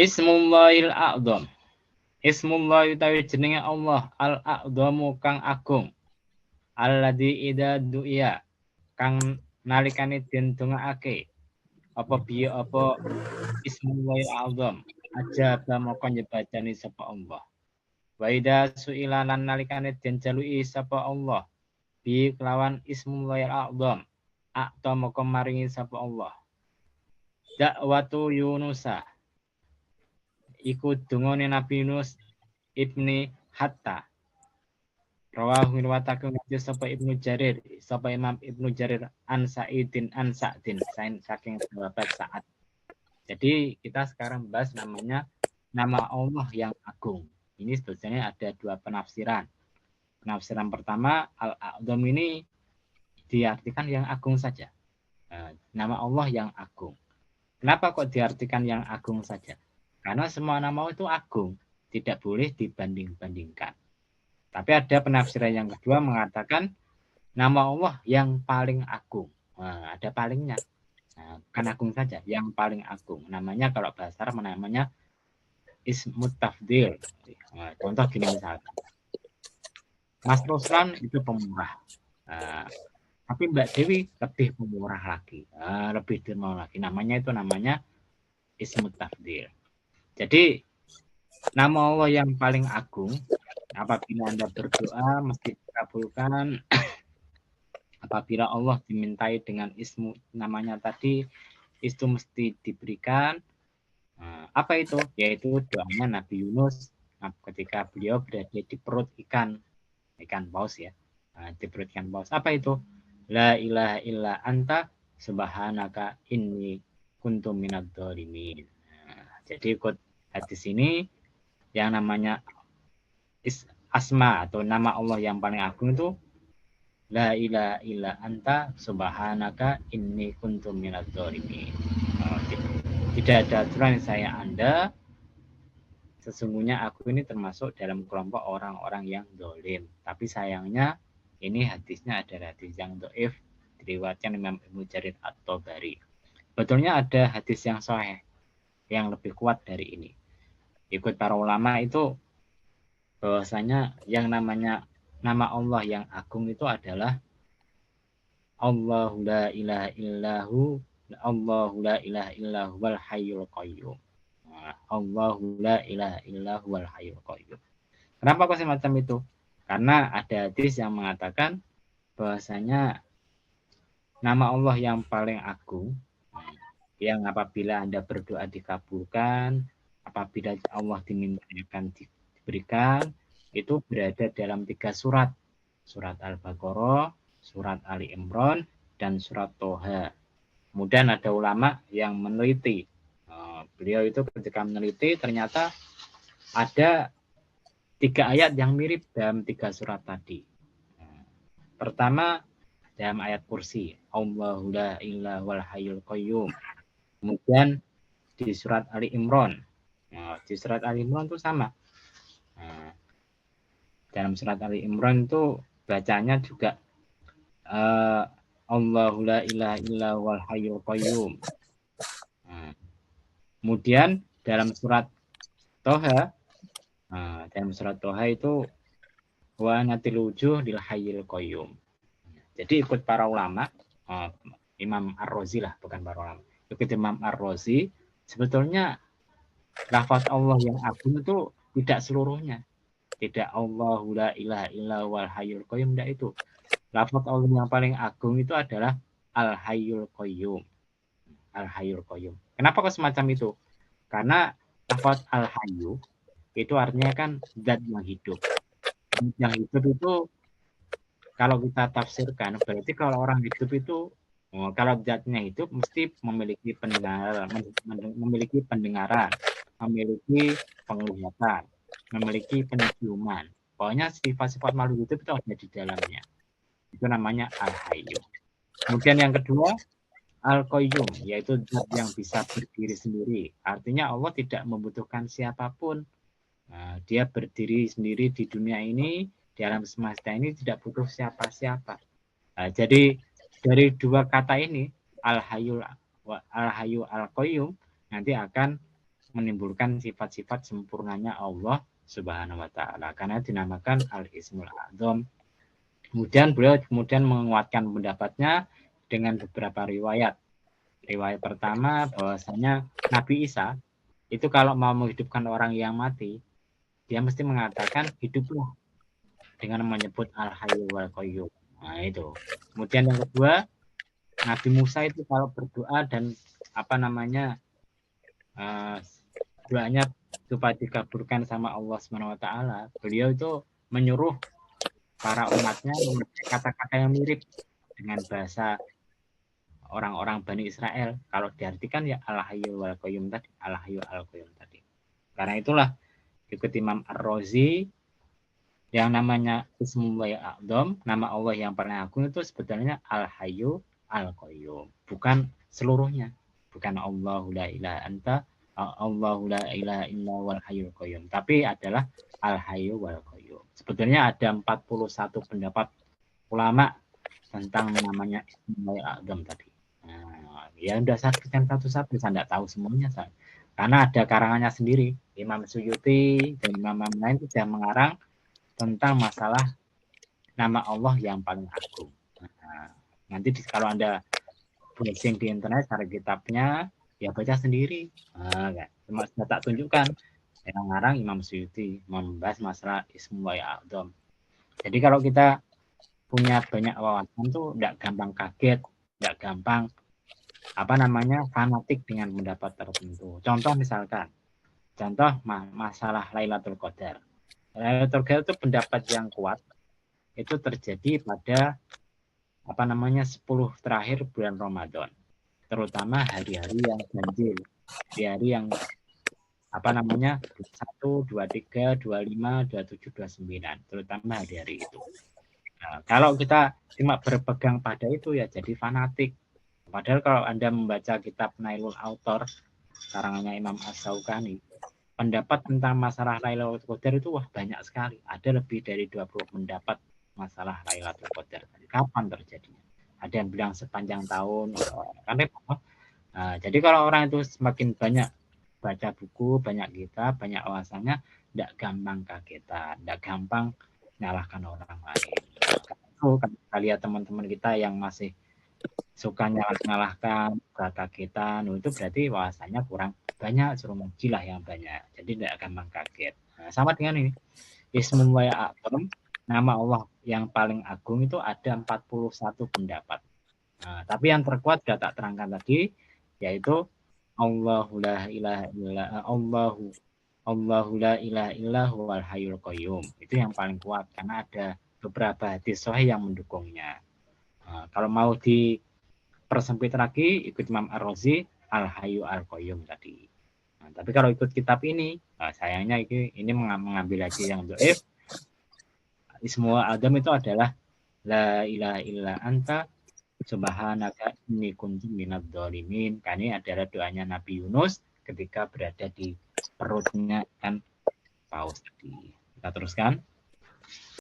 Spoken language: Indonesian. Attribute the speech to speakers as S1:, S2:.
S1: Ismullahil a'dzam. Ismullah utawi jenenge Allah al-a'dhamu kang agung. Alladzi idza du'iya kang nalikane den dongaake. Apa biya apa Ismullahil a'dzam. Aja moko nyebadani sapa Allah. Wa idza su'ila lan nalikane den jaluki sapa Allah. Bi kelawan Ismullahil a'dzam. Akta moko maringi sapa Allah. Dakwatu Yunusa iku dungane Nabi Yunus ibni Hatta. Rawahu riwayatake ngaji sapa Ibnu Jarir, sapa Imam Ibnu Jarir an Sa'din saking sahabat Sa'ad. Jadi kita sekarang bahas namanya nama Allah yang agung. Ini sebetulnya ada dua penafsiran. Penafsiran pertama, Al-A'dzam ini diartikan yang agung saja. Nama Allah yang agung. Kenapa kok diartikan yang agung saja? Karena semua nama itu agung, tidak boleh dibanding-bandingkan. Tapi ada penafsiran yang kedua mengatakan nama Allah yang paling agung. Nah, ada palingnya. Nah, bukan agung saja, yang paling agung. Namanya kalau bahasa Arab namanya Ismut Tafdil. Nah, contoh gini misalkan. Mas Ruslan itu pemurah. Nah, tapi Mbak Dewi lebih pemurah lagi. Nah, lebih dermawan lagi. Namanya Ismut Tafdil. Jadi nama Allah yang paling agung apabila Anda berdoa mesti dikabulkan. Apabila Allah dimintai dengan ismu namanya tadi, itu mesti diberikan. Apa itu? Yaitu doanya Nabi Yunus ketika beliau berada di perut ikan paus ya. Di perut ikan paus. Apa itu? La ilaha illa anta subhanaka inni kuntu minadz dzalimin. Jadi ikut hadis ini yang namanya asma atau nama Allah yang paling agung itu la ilaha illa anta subhanaka inni kuntu minadz dzalimin. Tidak ada aturan saya Anda, sesungguhnya aku ini termasuk dalam kelompok orang-orang yang dolim. Tapi sayangnya ini hadisnya adalah hadis yang dhaif diriwayatkan Imam Ibnu Jarir At-Tabari. Betulnya ada hadis yang sahih yang lebih kuat dari ini. Ikut para ulama itu bahwasanya yang namanya nama Allah yang agung itu adalah Allahu la ilaha illahu Allahu la ilaha illahu wal hayyul qayyum. Allahu la ilaha illahu wal hayyul qayyum. Kenapa kok semacam itu? Karena ada hadis yang mengatakan bahwasanya nama Allah yang paling agung yang apabila Anda berdoa dikabulkan, apabila Allah diminta akan diberikan, itu berada dalam 3 surat. Surat Al-Baqarah, surat Ali Imran, dan surat Toha. Kemudian ada ulama yang meneliti. Beliau itu ketika meneliti ternyata ada 3 ayat yang mirip dalam 3 surat tadi. Pertama, dalam ayat kursi. Allahu la ilaha wal hayyul qayyum. Kemudian di surat Ali Imran. Di surat Ali Imran itu sama. Dalam surat Ali Imran itu bacanya juga Allahu la ilaha illa wal hayyul qayyum. Kemudian dalam surat Toha, itu wa natil wujuh lil hayyil qayyum. Jadi ikut para ulama, Imam Ar-Razi lah, bukan para ulama. Ikut Imam Ar-Razi, sebetulnya lafaz Allah yang agung itu tidak seluruhnya. Tidak Allahu la ilaha illa wal hayyul qayyum, tidak itu. Lafaz Allah yang paling agung itu adalah Al-Hayyul Qayyum. Al-Hayyul Qayyum. Kenapa kok semacam itu? Karena lafaz Al-Hayyu itu artinya kan zat yang hidup. Yang hidup itu kalau kita tafsirkan berarti kalau orang hidup itu kalau zatnya hidup mesti memiliki pendengaran, memiliki penglihatan, memiliki penciuman. Pokoknya sifat-sifat makhluk hidup itu ada di dalamnya. Itu namanya Al-Hayyu. Kemudian yang kedua, Al-Qayyum, yaitu zat yang bisa berdiri sendiri. Artinya Allah tidak membutuhkan siapapun. Dia berdiri sendiri di dunia ini, di alam semesta ini tidak butuh siapa-siapa. Jadi dari dua kata ini, Al-Hayyu Al-Qayyum, nanti akan menimbulkan sifat-sifat sempurnanya Allah Subhanahu wa taala. Karena dinamakan Al-Ismul A'dzam. Kemudian beliau menguatkan pendapatnya dengan beberapa riwayat. Riwayat pertama bahwasanya Nabi Isa itu kalau mau menghidupkan orang yang mati, dia mesti mengatakan hiduplah dengan menyebut Al-Hayyu wal Qayyum. Nah, itu. Kemudian yang kedua, Nabi Musa itu kalau berdoa dan doanya supaya dikabulkan sama Allah Subhanahu wa taala, beliau itu menyuruh para umatnya memakai kata-kata yang mirip dengan bahasa orang-orang Bani Israel. Kalau diartikan ya Al-Hayyu wal Qayyum tadi, Al-Hayyu al Qayyum tadi. Karena itulah ikut Imam Ar-Razi yang namanya Ismullahi A'dzam, nama Allah yang paling agung itu sebetulnya Al-Hayyu al Qayyum, bukan seluruhnya. Bukan Allahu la ilaha anta, Allahu la ilaha illa wal hayyul qayyum, tapi adalah Al-Hayyu wal Qayyum. Sebetulnya ada 41 pendapat ulama tentang namanya Ismullahi A'dzam tadi. Nah, ya udah saya sebutkan satu-satu, saya tidak tahu semuanya, saya. Karena ada karangannya sendiri. Imam Suyuti dan imam-imam lain sudah mengarang tentang masalah nama Allah yang paling agung. Nah, nanti kalau Anda browsing di internet cari kitabnya, ya baca sendiri. Nah, cuma saya tak tunjukkan. Yang mengarang Imam Suyuti membahas masalah Ismullahi A'dzam. Jadi kalau kita punya banyak wawasan tuh tidak gampang kaget, tidak gampang fanatik dengan pendapat tertentu. Contoh misalkan, masalah Lailatul Qadar. Lailatul Qadar itu pendapat yang kuat itu terjadi pada 10 terakhir bulan Ramadan, terutama hari-hari yang ganjil, hari-hari yang 1, 2, 3, 25, 27, 29, terutama hari-hari itu. Nah, kalau kita cuma berpegang pada itu ya jadi fanatik. Padahal kalau Anda membaca kitab Nailul Autor karangannya Imam As-Syaukani, pendapat tentang masalah Lailatul Qadar itu banyak sekali. Ada lebih dari 20 pendapat masalah Lailatul Qadar. Kapan terjadinya? Ada yang bilang sepanjang tahun. Jadi kalau orang itu semakin banyak baca buku, banyak kitab, banyak wawasannya, tidak gampang kagetan, tidak gampang nyalahkan orang lain. Kalau kita lihat teman-teman kita yang masih suka nyalahkan, kagetan, itu berarti wawasannya kurang banyak, suruh menjilah yang banyak. Jadi tidak gampang kaget. Nah, sama dengan ini. Ismullahi A'dzam, nama Allah yang paling agung itu ada 41 pendapat. Nah, tapi yang terkuat sudah tak terangkan tadi, yaitu Allahu la ilaha illa Allahu la ilaha illa huwal hayyul qayyum. Itu yang paling kuat karena ada beberapa hadis sahih yang mendukungnya. Nah, kalau mau dipersempit lagi, ikut Imam Ar-Razi Al-Hayyu al Qayyum tadi. Nah, tapi kalau ikut kitab ini, sayangnya ini mengambil lagi yang dhaif. Ismullahi A'dzam itu adalah la ilaha illa anta subhanaka inni kuntu minadz dzalimin. Ini adalah doanya Nabi Yunus ketika berada di perutnya kan paus tadi. Kita teruskan.